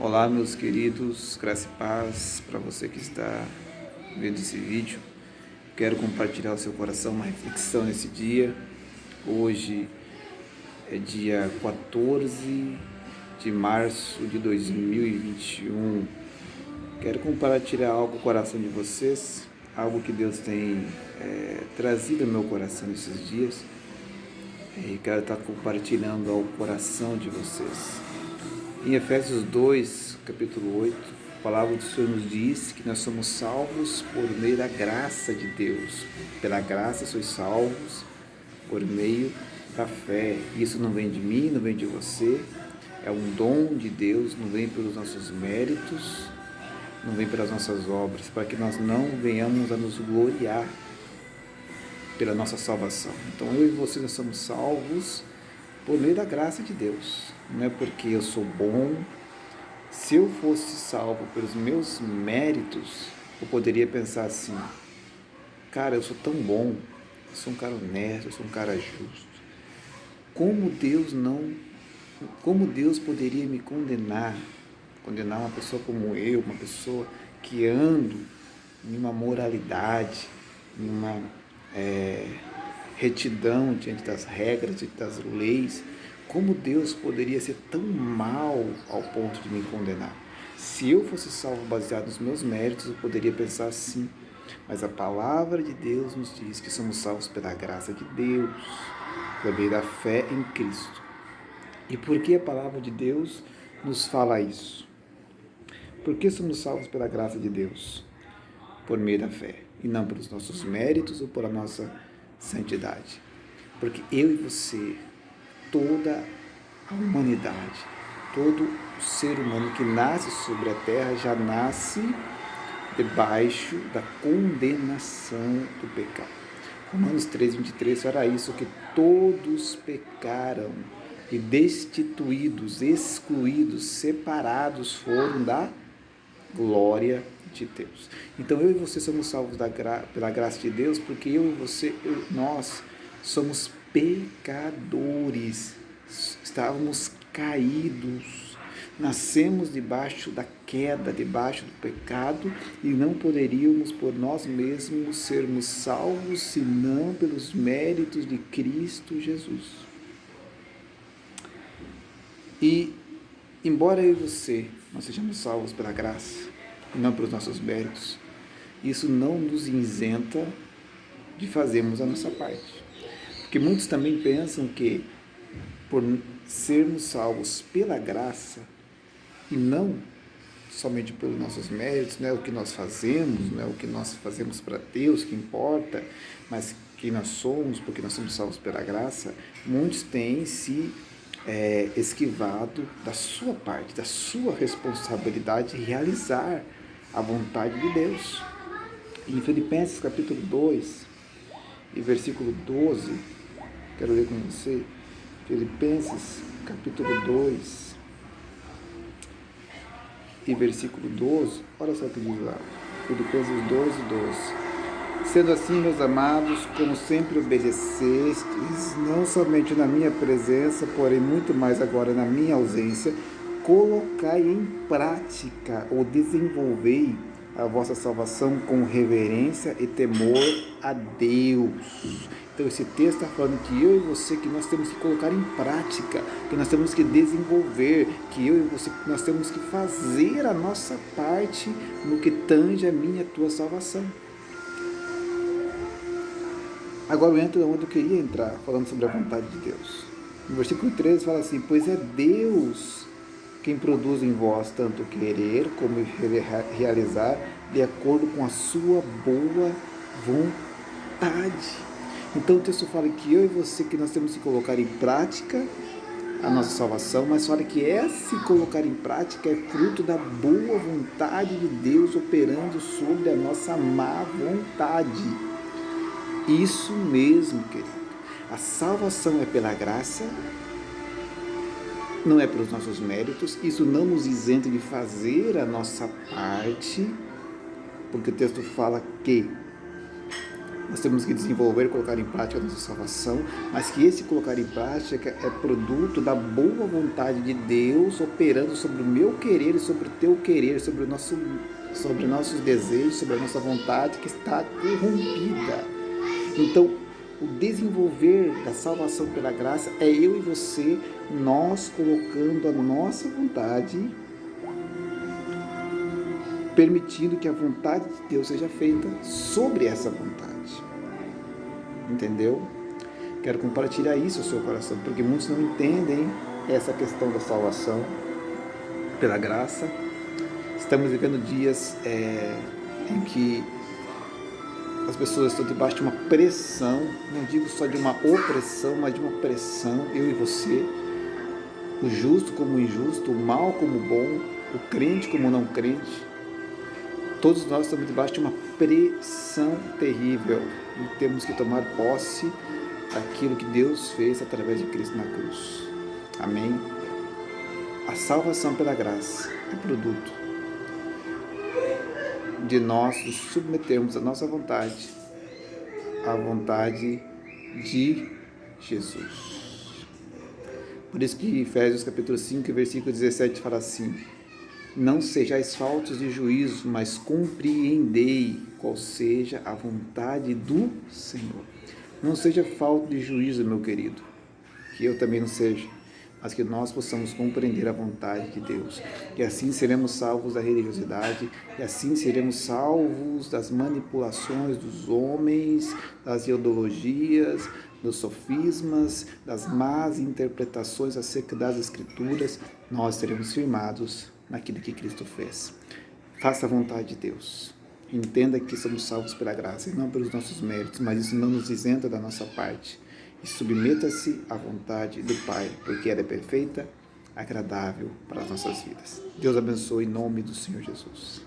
Olá, meus queridos, graça e paz para você que está vendo esse vídeo. Quero compartilhar ao seu coração uma reflexão nesse dia. Hoje é dia 14 de março de 2021. Quero compartilhar algo com o coração de vocês, algo que Deus tem trazido ao meu coração nesses dias. E quero estar compartilhando ao coração de vocês. Em Efésios 2, capítulo 8, a palavra do Senhor nos diz que nós somos salvos por meio da graça de Deus. Pela graça sois salvos por meio da fé. Isso não vem de mim, não vem de você. É um dom de Deus, não vem pelos nossos méritos, não vem pelas nossas obras, para que nós não venhamos a nos gloriar pela nossa salvação. Então eu e você nós somos salvos por meio da graça de Deus. Não é porque eu sou bom. Se eu fosse salvo pelos meus méritos, eu poderia pensar assim: cara, eu sou tão bom, eu sou um cara honesto, eu sou um cara justo. Como Deus poderia me condenar uma pessoa como eu, uma pessoa que ando em uma moralidade, em uma retidão diante das regras, diante das leis? Como Deus poderia ser tão mal ao ponto de me condenar? Se eu fosse salvo baseado nos meus méritos, eu poderia pensar assim. Mas a palavra de Deus nos diz que somos salvos pela graça de Deus, por meio da fé em Cristo. E por que a palavra de Deus nos fala isso? Por que somos salvos pela graça de Deus? Por meio da fé, e não pelos nossos méritos ou pela nossa santidade. Porque eu e você, toda a humanidade, todo o ser humano que nasce sobre a terra já nasce debaixo da condenação do pecado. Romanos 3:23 fala isso, que todos pecaram e destituídos, excluídos, separados foram da glória de Deus. Então eu e você somos salvos pela graça de Deus, porque eu e você, nós somos pecadores, estávamos caídos, nascemos debaixo da queda, debaixo do pecado, e não poderíamos por nós mesmos sermos salvos senão pelos méritos de Cristo Jesus. E embora eu e você nós sejamos salvos pela graça e não pelos nossos méritos, isso não nos isenta de fazermos a nossa parte. Porque muitos também pensam que por sermos salvos pela graça e não somente pelos nossos méritos, não é o que nós fazemos, não é o que nós fazemos para Deus que importa, mas quem nós somos, porque nós somos salvos pela graça, muitos têm se esquivado da sua parte, da sua responsabilidade de realizar a vontade de Deus. Em Filipenses capítulo 2 e versículo 12, quero ler com você, Filipenses capítulo 2 e versículo 12, olha só o que diz lá, Filipenses 2:12. Sendo assim, meus amados, como sempre obedecestes, não somente na minha presença, porém muito mais agora na minha ausência, colocai em prática ou desenvolvei a vossa salvação com reverência e temor a Deus. Então esse texto está falando que eu e você, que nós temos que colocar em prática, que nós temos que desenvolver, que eu e você, que nós temos que fazer a nossa parte no que tange a minha e a tua salvação. Agora eu entro onde eu queria entrar, falando sobre a vontade de Deus. No versículo 13 fala assim: pois é Deus quem produz em vós tanto querer como realizar de acordo com a sua boa vontade. Então o texto fala que eu e você, que nós temos que colocar em prática a nossa salvação, mas fala que esse colocar em prática é fruto da boa vontade de Deus operando sobre a nossa má vontade. Isso mesmo, querido. A salvação é pela graça, não é pelos nossos méritos. Isso não nos isenta de fazer a nossa parte, porque o texto fala que Nós temos que desenvolver e colocar em prática a nossa salvação, mas que esse colocar em prática é produto da boa vontade de Deus operando sobre o meu querer e sobre o teu querer, sobre nossos desejos, sobre a nossa vontade que está corrompida. Então, o desenvolver da salvação pela graça é eu e você, nós colocando a nossa vontade, permitindo que a vontade de Deus seja feita sobre essa vontade. Entendeu? Quero compartilhar isso ao seu coração, porque muitos não entendem essa questão da salvação pela graça. Estamos vivendo dias em que as pessoas estão debaixo de uma pressão, não digo só de uma opressão, mas de uma pressão, eu e você, o justo como o injusto, o mal como o bom, o crente como o não crente. Todos nós estamos debaixo de uma pressão terrível e temos que tomar posse daquilo que Deus fez através de Cristo na cruz. Amém? A salvação pela graça é produto de nós nos submetermos a nossa vontade à vontade de Jesus. Por isso que Efésios capítulo 5, versículo 17 fala assim: não sejais faltos de juízo, mas compreendei qual seja a vontade do Senhor. Não seja falto de juízo, meu querido, que eu também não seja, mas que nós possamos compreender a vontade de Deus. E assim seremos salvos da religiosidade, e assim seremos salvos das manipulações dos homens, das ideologias, dos sofismas, das más interpretações acerca das Escrituras. Nós seremos firmados naquilo que Cristo fez. Faça a vontade de Deus. Entenda que somos salvos pela graça e não pelos nossos méritos, mas isso não nos isenta da nossa parte. E submeta-se à vontade do Pai, porque ela é perfeita, agradável para as nossas vidas. Deus abençoe em nome do Senhor Jesus.